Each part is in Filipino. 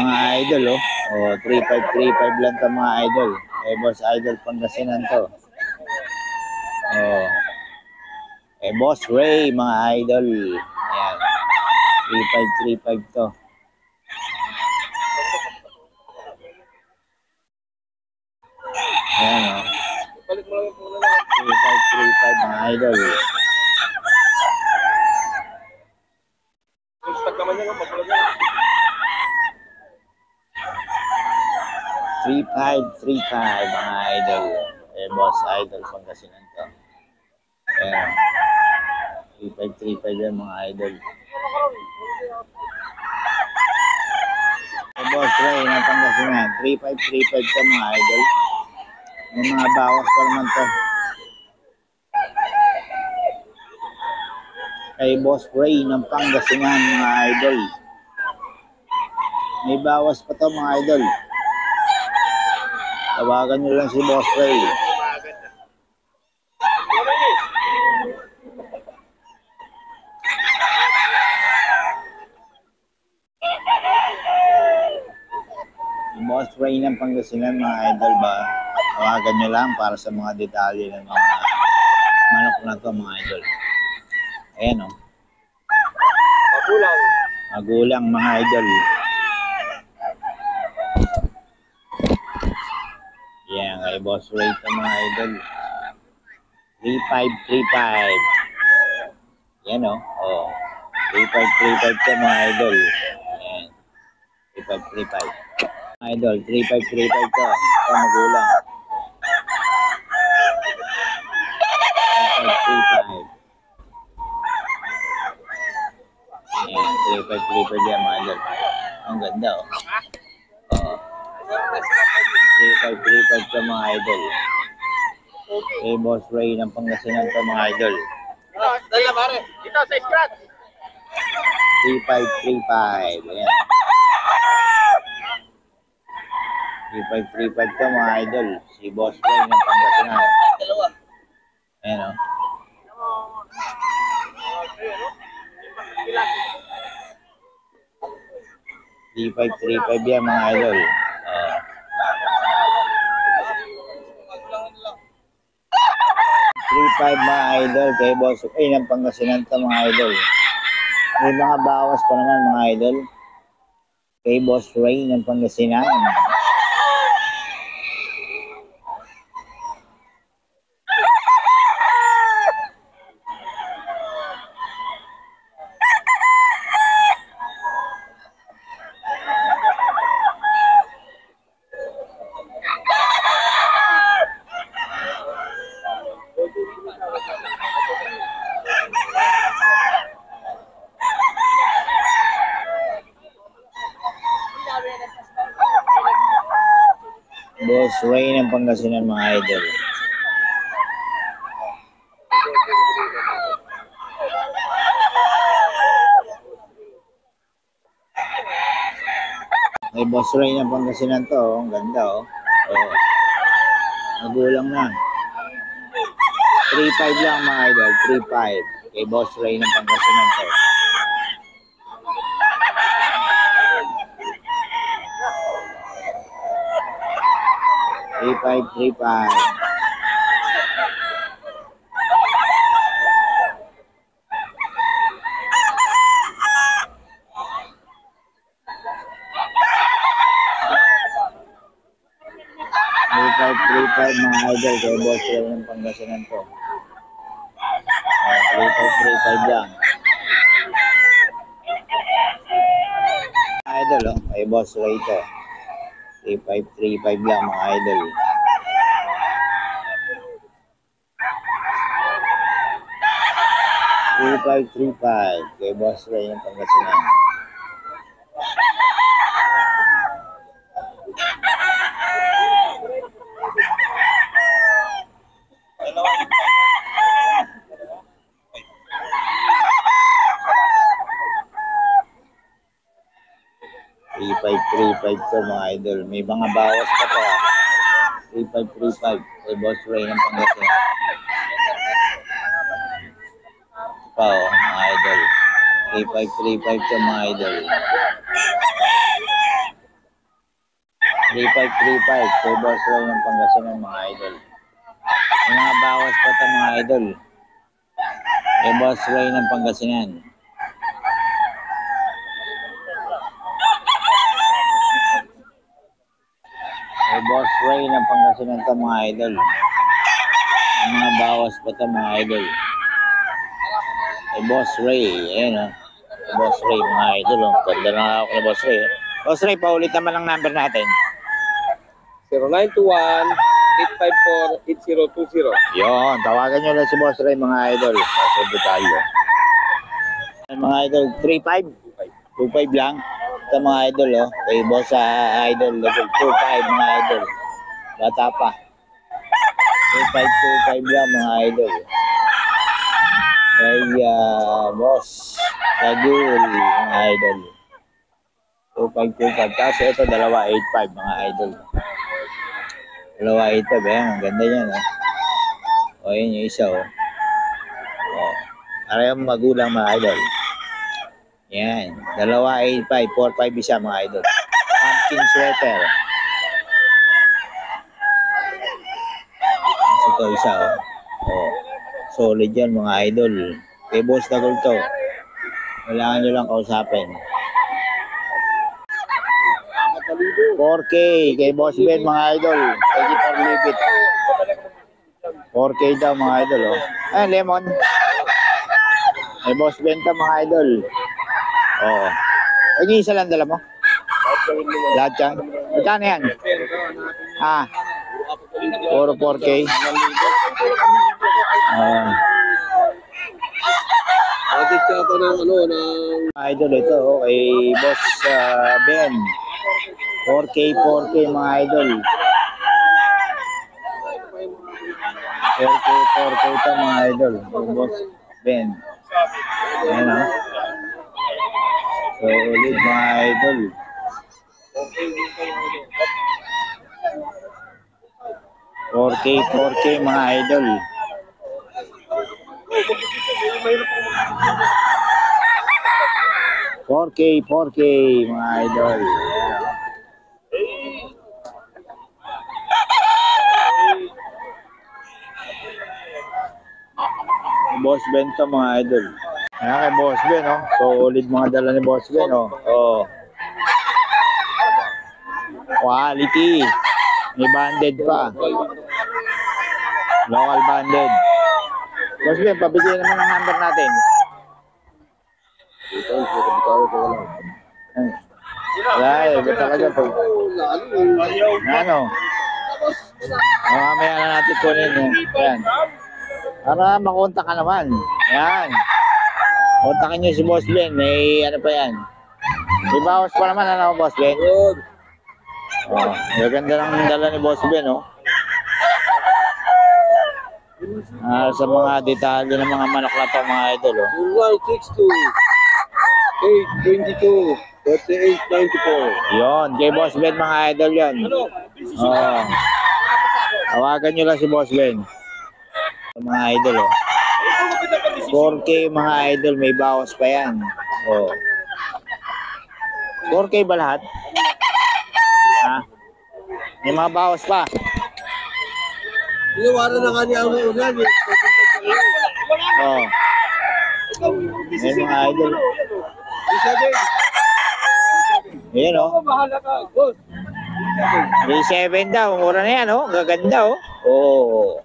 Mga idol, oh. Oh, 3535 lang to mga idol. Eh, Boss Idol Pangasinan to. Oh. Eh, Boss Ray, mga idol. Ayan. 3535 to. Ayan, oh. 3535 mga idol. $3,535 mga idol. Eh, Boss Idol Pangasinan to. Ayan. 3535 yan mga idol. Eh, Boss Ray ng Pangasinan. 3535 to mga idol. May mga bawas pa naman to. Kay Boss Ray ng Pangasinan mga idol. May bawas pa to mga idol. Tawagan nyo lang si Boss Ray. Boss Ray ng Pangasinan mga idol ba? Tawagan nyo lang para sa mga detalye ng mga manok na to mga idol. Ayan o. Magulang mga idol. Yan kay Boss Ray to mga idol. 3535. Yan o. Oh. 3535 to mga idol. Ayan. 3535. Idol, 3535 to. Ito magulang. 3535. Ayan, 3535 yan mga idol. Ang ganda oh. 3535 to mga idol. Eh, Boss Ray ng Pangasinan to mga idol. Dala pare. Dito sa scratch. 3535. Ayan. 3535 to mga idol. Si Boss Ray ng Pangasinan. Ayan o. 3535 yan mga idol. 35 mga idol kay Boss Ray ng Pangasinan to mga idol. May mga bawas pa naman mga idol. Kay Boss Ray ng Pangasinan. Boss Ray ng Pangasinan mga idol. May Boss Ray ng Pangasinan to. Oh. Ang ganda oh. Oh. Magulang na. 35 lang mga idol. 35. Kay Boss Ray ng Pangasinan to. $3,535. mga idol kay Boss Ray ng Pangasinan to. 3535 lang. Idol oh, kay Boss Ray to. 3535 lang mga idol. $3,535 kay Boss Ray ng Pangasinan. $3,535 to mga idol. May mga bawas pa to ha. 3535 kay Boss Ray ng Pangasinan. Pa oh, mga idol. 3535 to mga idol. 3535 kay Boss Ray ng Pangasinan mga idol. May mga bawas pa ito mga idol. Kay Boss Ray ng Pangasinan. Kay Boss Ray ng Pangasinan ito mga idol. May mga bawas pa ito mga idol. Kay Boss Ray. Ayan o. Boss Ray mga idol. Ganda na ako ni Boss Ray. Boss Ray, paulit naman ang number natin. 0921-854-8020. Yun, tawagan nyo lang si Boss Ray mga idol. Sa detalye. Mga idol, 3-5. 2-5 lang. Ito mga idol, oh. Kay Boss Idol, level 2-5 mga idol. Bata pa. 2-5 lang mga idol. Kay Boss Kagul mga idol. 2-5. Tapos ito, 2-8-5 mga idol. 2-8-5, eh. Ang ganda yan, oh. O, yun yung isa, oh. O, para yung magulang mga idol. Yan. 2-8-5, 4-5 isa mga idol. Pumpkin sweater. Ito isa, oh. O, solid yan mga idol. Kay Boss Tagol to. Kailangan nyo lang kausapin. 4K kay Boss Ben mga idol. Thank you for leave it. 4K daw mga idol, oh. Ah, lemon. Kay Boss Ben to mga idol. Oo. Ay, isa lang dala mo? Lahat yan? Magkano yan? Ah. Puro 4K. Bakit siya pa ng Idol ito, oh, kay Boss Ben. 4K mga idol. 4K ito mga idol. Boss Ben. Ayan, oh. So, ulit mga idol. 4K mga idol. 4K mga idol. Boss Ben to mga idol. Ayan kay Boss Ben, oh. So, ulit mga dala ni Boss Ben, oh. Oh. Quality. May banded pa. Local banded. Boss Ben, pabigyan naman ang number natin. Wala eh, ba't talaga po? Ano? Mamaya na natin kunin mo. Ayan. Para makontak ka naman. Ayan. Kontakin nyo si Boss Ben. May ano pa yan. May bawas pa naman, ano Boss Ben? Oh, gaganda ng dala ni Boss Ben, oh. Sa mga detalye ng mga manok na ito, mga idol, oh. 0962-822-3894. Yun, kay Boss Ben mga idol yan. Oh. Tawagan nyo lang si Boss Ben. Mga idol, oh. 4K mga idol, may bawas pa yan. Oh. 4K ba lahat? Ha? May mga bawas pa. Iwanan na nga niya ang ulan. Oh. May mga idol. Isa din. Ayan, oh. Bahala ka, boss. 3.7 daw. Mura na yan, oh. Gaganda, oh. Oh.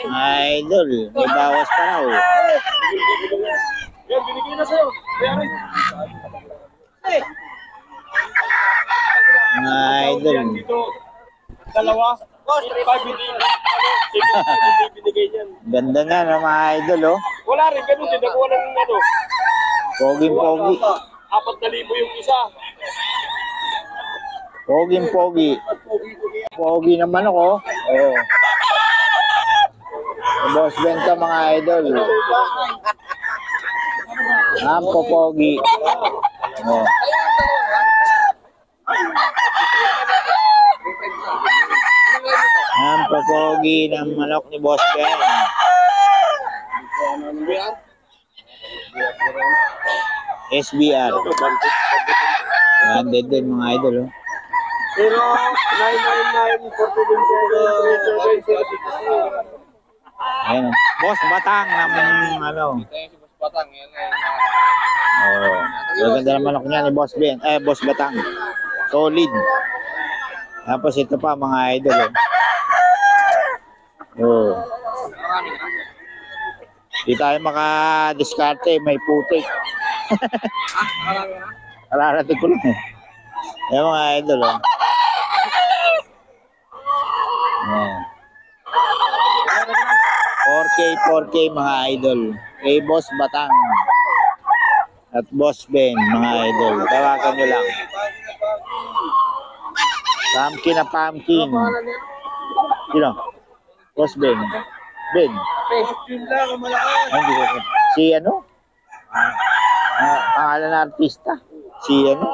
Idol. May bawas pa raw. Yan, binigay na sa'yo. Bayarin. Idol. Dito, dalawa. Boss, 3.5 hindi binigay niyan. Ganda na ng mga idol, oh. Wala rin, ganun din. Nakuha ng ano. Poging-pogi. 4,000 yung isa. Poging-pogi. Pogi naman ako, oh. Oh. Boss Benta mga idol. Pogi. Oh. Pogi ng manok ni Boss Ben. SBR. Banded din mga idol, oh. Ayan, oh. Boss Batang ng ano. Oh, maganda naman ako niya ni Boss Ben. Boss Batang. Solid. Tapos ito pa mga idol. Oh. Di tayo maka-diskarte, may putik. Kararating ko lang eh. Ayan mga idol. Oh. Ayan. 4K mga idol. Kay Boss Batang. At Boss Ben, mga idol. Tawagan nyo lang. Pumpkin na pumpkin. Sino? Boss Ben. Ben. Hindi ko. Si ano? Pangalan na artista. Si ano?